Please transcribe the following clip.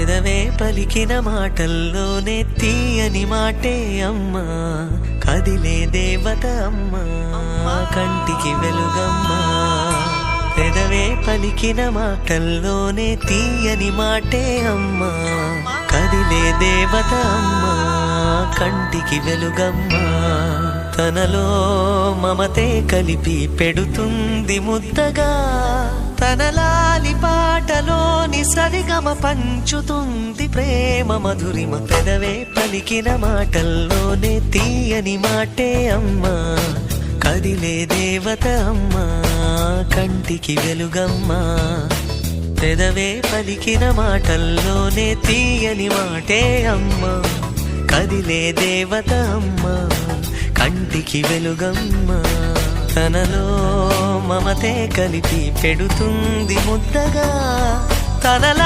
పెదవే పలికిన మాటల్లోనే తీయని మాటే అమ్మా, కదిలే దేవత అమ్మా, కంటికి వెలుగమ్మా. పెదవే పలికిన మాటల్లోనే తీయని మాటే అమ్మా, కదిలే దేవత అమ్మా, కంటికి వెలుగమ్మా. తనలో మమతే కలిపి పెడుతుంది ముద్దగా, తన లాలి పాటలోని సరిగమ పంచుతుంది ప్రేమ మధురిమ. పెదవే పలికిన మాటల్లోనే తీయని మాటే అమ్మా, కదిలే దేవత అమ్మా, కంటికి వెలుగమ్మా. పెదవే పలికిన మాటల్లోనే తీయని మాటే అమ్మా, కదిలే దేవత అమ్మా, కంటికి వెలుగమ్మా. తనలో మమతే కలిపి పెడుతుంది ముద్దగా, తనలా